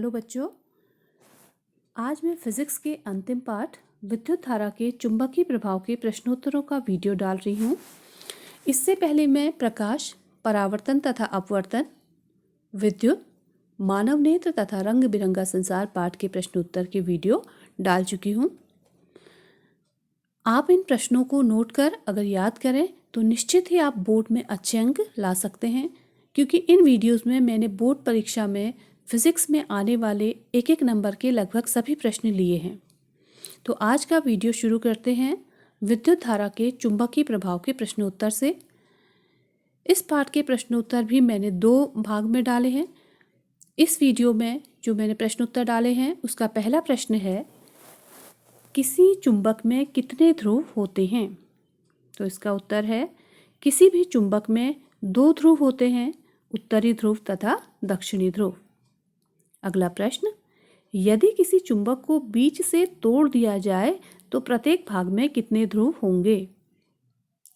Hello बच्चों, आज मैं फिजिक्स के अंतिम पाठ विद्युत धारा के चुंबकीय प्रभाव के प्रश्नोत्तरों का वीडियो डाल रही हूँ। इससे पहले मैं प्रकाश, परावर्तन तथा अपवर्तन, विद्युत, मानव नेत्र तथा रंग बिरंगा संसार पाठ के प्रश्नोत्तर के वीडियो डाल चुकी हूँ। आप इन प्रश्नों को नोट कर अगर याद करें तो निश्चित ही आप बोर्ड में अच्छे अंक ला सकते हैं, क्योंकि इन वीडियोज़ में मैंने बोर्ड परीक्षा में फिजिक्स में आने वाले एक एक नंबर के लगभग सभी प्रश्न लिए हैं। तो आज का वीडियो शुरू करते हैं विद्युत धारा के चुंबकीय प्रभाव के प्रश्नोत्तर से। इस पाठ के प्रश्नोत्तर भी मैंने 2 भाग में डाले हैं। इस वीडियो में जो मैंने प्रश्नोत्तर डाले हैं उसका पहला प्रश्न है, किसी चुंबक में कितने ध्रुव होते हैं? तो इसका उत्तर है, किसी भी चुंबक में 2 ध्रुव होते हैं, उत्तरी ध्रुव तथा दक्षिणी ध्रुव। अगला प्रश्न, यदि किसी चुंबक को बीच से तोड़ दिया जाए तो प्रत्येक भाग में कितने ध्रुव होंगे?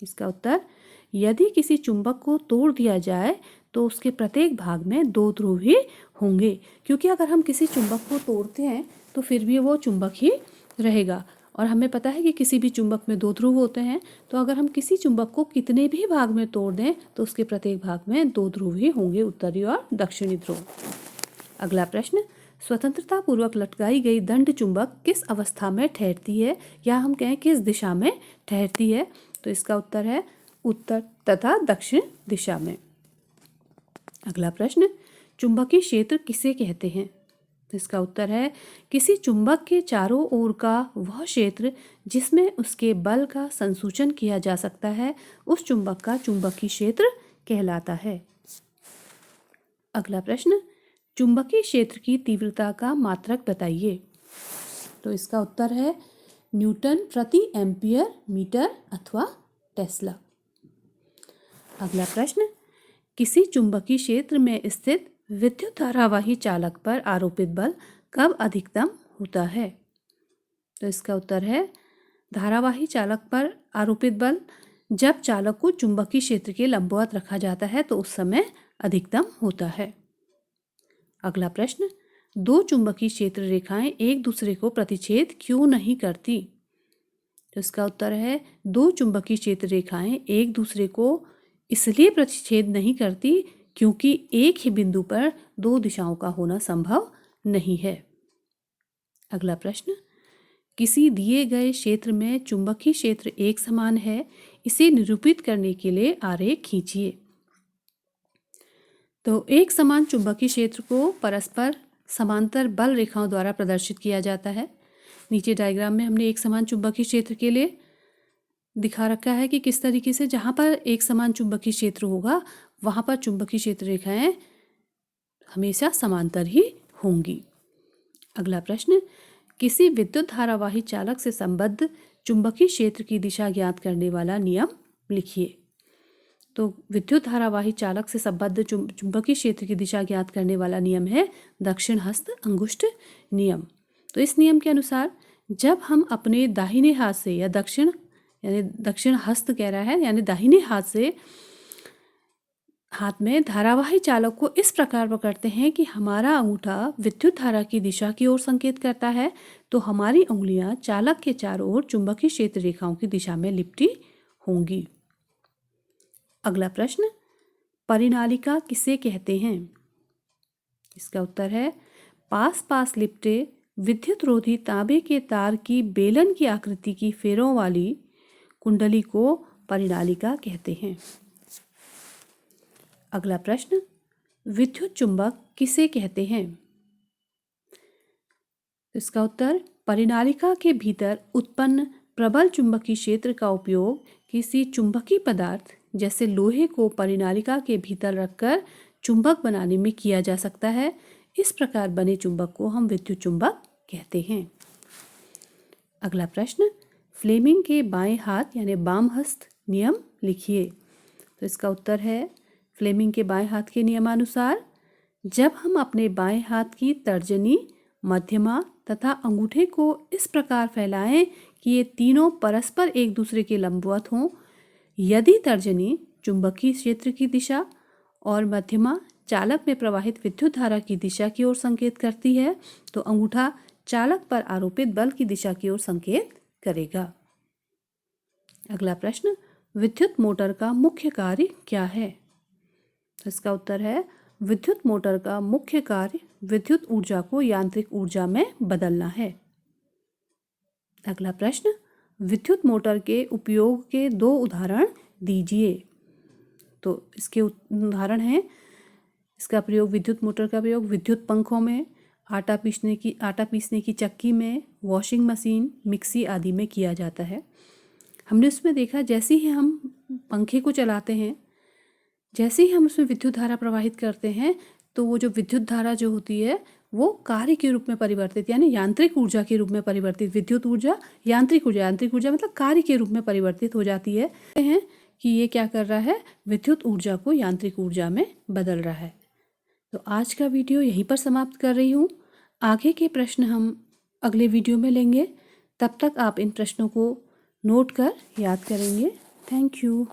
इसका उत्तर, यदि किसी चुंबक को तोड़ दिया जाए तो उसके प्रत्येक भाग में 2 ध्रुव ही होंगे, क्योंकि अगर हम किसी चुंबक को तोड़ते हैं तो फिर भी वो चुंबक ही रहेगा। और हमें पता है कि किसी भी चुंबक में 2 ध्रुव होते हैं, तो अगर हम किसी चुंबक को कितने भी भाग में तोड़ दें तो उसके प्रत्येक भाग में 2 ध्रुव ही होंगे, उत्तरी और दक्षिणी ध्रुव। अगला प्रश्न, स्वतंत्रता पूर्वक लटकाई गई दंड चुंबक किस अवस्था में ठहरती है, या हम कहें किस दिशा में ठहरती है? तो इसका उत्तर है उत्तर तथा दक्षिण दिशा में। अगला प्रश्न, चुंबकीय क्षेत्र किसे कहते हैं? तो इसका उत्तर है, किसी चुंबक के चारों ओर का वह क्षेत्र जिसमें उसके बल का संसूचन किया जा सकता है, उस चुंबक का चुंबकीय क्षेत्र कहलाता है। अगला प्रश्न, चुंबकीय क्षेत्र की तीव्रता का मात्रक बताइए। तो इसका उत्तर है न्यूटन प्रति एम्पियर मीटर अथवा टेस्ला। अगला प्रश्न, किसी चुंबकीय क्षेत्र में स्थित विद्युत धारावाही चालक पर आरोपित बल कब अधिकतम होता है? तो इसका उत्तर है, धारावाही चालक पर आरोपित बल जब चालक को चुंबकीय क्षेत्र के लंबवत रखा जाता है तो उस समय अधिकतम होता है। अगला प्रश्न, 2 चुंबकीय क्षेत्र रेखाएं एक दूसरे को प्रतिच्छेद क्यों नहीं करती? तो इसका उत्तर है, 2 चुंबकीय क्षेत्र रेखाएं एक दूसरे को इसलिए प्रतिच्छेद नहीं करती क्योंकि एक ही बिंदु पर 2 दिशाओं का होना संभव नहीं है। अगला प्रश्न, किसी दिए गए क्षेत्र में चुंबकीय क्षेत्र एक समान है, इसे निरूपित करने के लिए आरेख खींचिए। तो एक समान चुंबकीय क्षेत्र को परस्पर समांतर बल रेखाओं द्वारा प्रदर्शित किया जाता है। नीचे डायग्राम में हमने एक समान चुंबकीय क्षेत्र के लिए दिखा रखा है कि किस तरीके से जहाँ पर एक समान चुंबकीय क्षेत्र होगा वहाँ पर चुंबकीय क्षेत्र रेखाएं हमेशा समांतर ही होंगी। अगला प्रश्न, किसी विद्युत धारावाही चालक से संबद्ध चुंबकीय क्षेत्र की दिशा ज्ञात करने वाला नियम लिखिए। तो विद्युत धारावाही चालक से संबद्ध चुंबकीय क्षेत्र की दिशा ज्ञात करने वाला नियम है दक्षिण हस्त अंगुष्ठ नियम। तो इस नियम के अनुसार जब हम अपने दाहिने हाथ से, या दक्षिण हस्त कह रहा है, यानी दाहिने हाथ में धारावाही चालक को इस प्रकार पकड़ते हैं कि हमारा अंगूठा विद्युत धारा की दिशा की ओर संकेत करता है, तो हमारी उंगलियां चालक के चारों ओर चुंबकीय क्षेत्र रेखाओं की दिशा में लिपटी होंगी। अगला प्रश्न, परिनालिका किसे कहते हैं? इसका उत्तर है, पास लिपटे विद्युत रोधी तांबे के तार की बेलन की आकृति की फेरों वाली कुंडली को परिनालिका कहते हैं। अगला प्रश्न, विद्युत चुंबक किसे कहते हैं? इसका उत्तर, परिनालिका के भीतर उत्पन्न प्रबल चुंबकीय क्षेत्र का उपयोग किसी चुंबकीय पदार्थ जैसे लोहे को परिनालिका के भीतर रखकर चुंबक बनाने में किया जा सकता है। इस प्रकार बने चुंबक को हम विद्युत चुंबक कहते हैं। अगला प्रश्न, फ्लेमिंग के बाएं हाथ यानी वाम हस्त नियम लिखिए। तो इसका उत्तर है, फ्लेमिंग के बाएं हाथ के नियमानुसार जब हम अपने बाएं हाथ की तर्जनी, मध्यमा तथा अंगूठे को इस प्रकार फैलाएं कि ये तीनों परस्पर एक दूसरे के लंबवत हों, यदि तर्जनी चुंबकीय क्षेत्र की दिशा और मध्यमा चालक में प्रवाहित विद्युत धारा की दिशा की ओर संकेत करती है तो अंगूठा चालक पर आरोपित बल की दिशा की ओर संकेत करेगा। अगला प्रश्न, विद्युत मोटर का मुख्य कार्य क्या है? इसका उत्तर है विद्युत मोटर का मुख्य कार्य विद्युत ऊर्जा को यांत्रिक ऊर्जा में बदलना है। अगला प्रश्न, विद्युत मोटर के उपयोग के 2 उदाहरण दीजिए। तो इसके उदाहरण हैं, इसका प्रयोग विद्युत मोटर का प्रयोग विद्युत पंखों में, आटा पीसने की चक्की में, वॉशिंग मशीन, मिक्सी आदि में किया जाता है। हमने उसमें देखा जैसे ही हम पंखे को चलाते हैं, जैसे ही हम उसमें विद्युत धारा प्रवाहित करते हैं तो वो जो विद्युत धारा जो होती है वो कार्य के रूप में परिवर्तित यानी यांत्रिक ऊर्जा के रूप में परिवर्तित, विद्युत ऊर्जा यांत्रिक ऊर्जा मतलब कार्य के रूप में परिवर्तित हो जाती है कि ये क्या कर रहा है, विद्युत ऊर्जा को यांत्रिक ऊर्जा में बदल रहा है। तो आज का वीडियो यहीं पर समाप्त कर रही हूँ। आगे के प्रश्न हम अगले वीडियो में लेंगे। तब तक आप इन प्रश्नों को नोट कर याद करेंगे। Thank you.